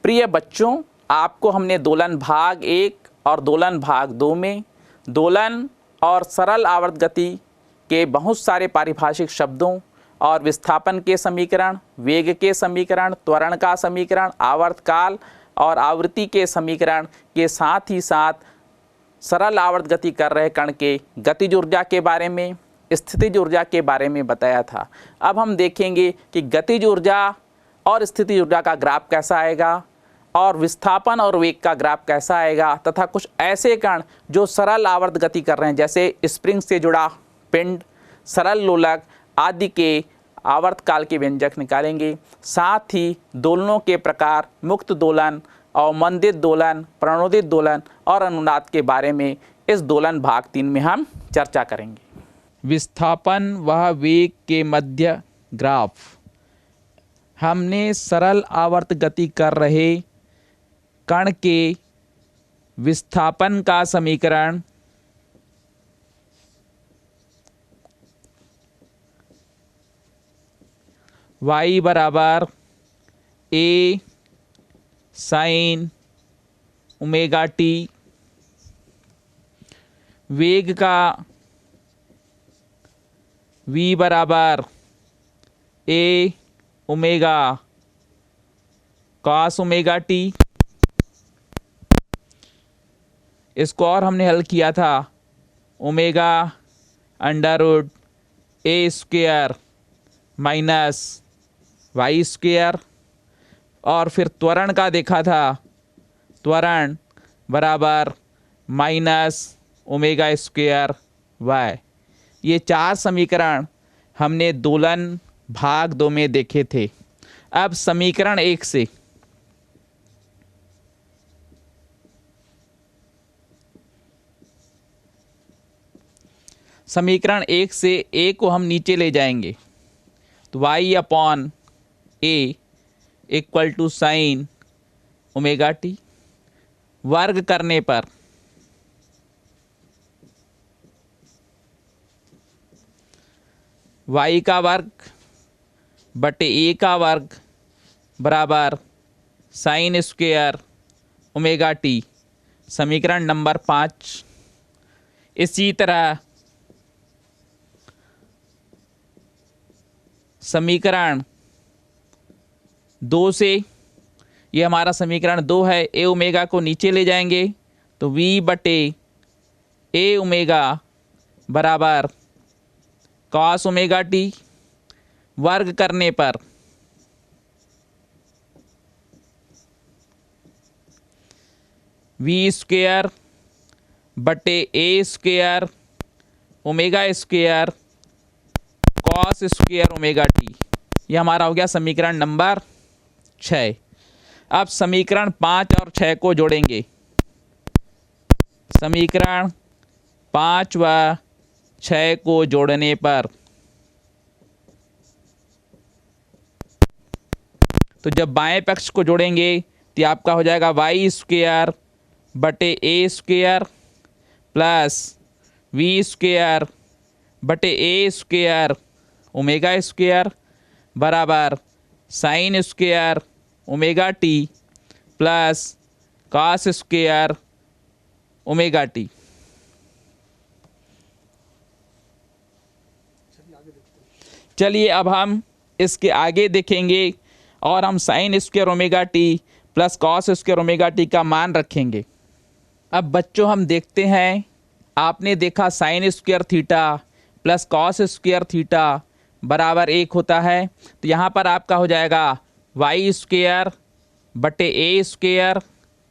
प्रिय बच्चों, आपको हमने दोलन भाग 1 और दोलन भाग 2 में दोलन और सरल आवर्त गति के बहुत सारे पारिभाषिक शब्दों और विस्थापन के समीकरण, वेग के समीकरण, त्वरण का समीकरण, आवर्तकाल और आवृत्ति के समीकरण के साथ ही साथ सरल आवर्त गति कर रहे कण के गतिज ऊर्जा के बारे में, स्थितिज ऊर्जा के बारे में बताया था। अब हम देखेंगे कि गतिज ऊर्जा और स्थितिज ऊर्जा का ग्राफ कैसा आएगा और विस्थापन और वेग का ग्राफ कैसा आएगा, तथा कुछ ऐसे कण जो सरल आवर्त गति कर रहे हैं जैसे स्प्रिंग से जुड़ा पिंड, सरल लोलक आदि के आवर्तकाल के व्यंजक निकालेंगे। साथ ही दोलनों के प्रकार, मुक्त दोलन, अवमंदित दोलन, प्रणोदित दोलन और अनुनाद के बारे में इस दोलन भाग 3 में हम चर्चा करेंगे। विस्थापन व वेग के मध्य ग्राफ। हमने सरल आवर्त गति कर रहे कण के विस्थापन का समीकरण y बराबर a साइन ओमेगा टी, वेग का v बराबर a omega cos omega T. इसको और हमने हल किया था ओमेगा अंडर रूट ए स्क्वायर माइनस वाई स्क्वायर, और फिर त्वरण का देखा था, त्वरण बराबर माइनस ओमेगा स्क्वायर वाई। ये 4 समीकरण हमने दोलन भाग 2 में देखे थे। अब समीकरण 1 से a को हम नीचे ले जाएंगे तो y upon a equal to sine omega t, वर्ग करने पर y का वर्ग बटे a का वर्ग बराबर साइन स्क्वायर ओमेगा टी, समीकरण नंबर 5। इसी तरह समीकरण 2 से, ये हमारा समीकरण 2 है, ए ओमेगा को नीचे ले जाएंगे तो v बटे ए ओमेगा बराबर कॉस ओमेगा टी, वर्ग करने पर v स्क्वायर बटे a square omega square cos square omega t. ये हमारा हो गया समीकरण नंबर 6। अब समीकरण 5 और 6 को जोड़ेंगे। समीकरण 5 व 6 को जोड़ने पर तो जब बाएं पक्ष को जोड़ेंगे तो आपका हो जाएगा वाई स्क्वायर बटे a square plus we square बटे ए स्क्वायर ओमेगा स्क्वायर बराबर sine square omega T plus cos square omega T. चलिए अब हम इसके आगे देखेंगे और हम sine square omega T plus cos square omega T का मान रखेंगे। अब बच्चों हम देखते हैं, आपने देखा sine square theta plus cos square theta बराबर 1 होता है, तो यहाँ पर आपका हो जाएगा वाई स्क्वायर बटे a square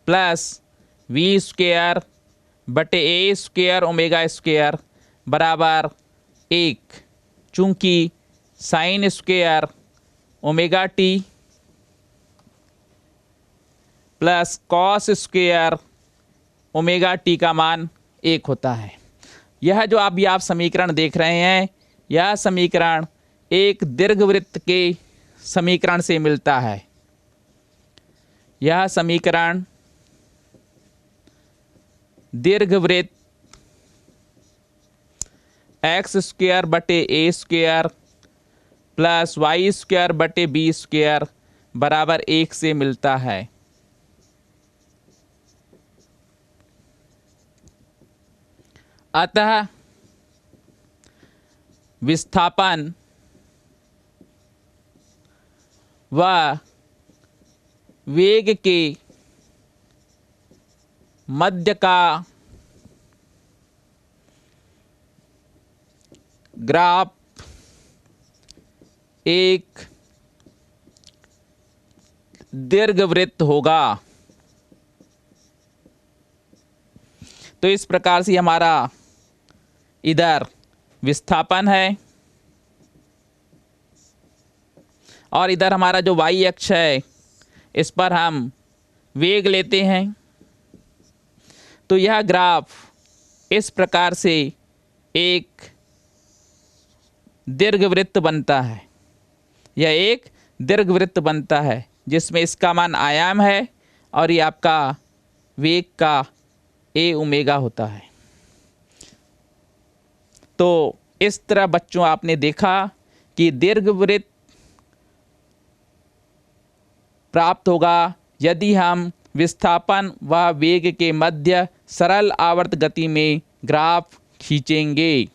plus we square बटे ए स्क्वायर ओमेगा स्क्वायर बराबर 1। चूँकि sine square omega T plus cos square omega T का मान 1 होता है। यह जो अभी आप समीकरण देख रहे हैं, यह समीकरण एक दीर्घवृत्त के समीकरण से मिलता है। यह समीकरण दीर्घवृत्त एक्स स्क्वायर बटे a square plus Y square बटे बी स्क्वायर बराबर 1 से मिलता है। अतः विस्थापन व वेग के मध्य का ग्राफ एक दीर्घवृत्त होगा। तो इस प्रकार से हमारा इधर विस्थापन है और इधर हमारा जो y अक्ष है इस पर हम वेग लेते हैं। तो यह ग्राफ इस प्रकार से एक दीर्घवृत्त बनता है। यह एक दीर्घवृत्त बनता है जिसमें इसका मान आयाम है और ये आपका वेग का a ओमेगा होता है। तो इस तरह बच्चों आपने देखा कि दीर्घवृत्त प्राप्त होगा यदि हम विस्थापन व वेग के मध्य सरल आवर्त गति में ग्राफ खींचेंगे।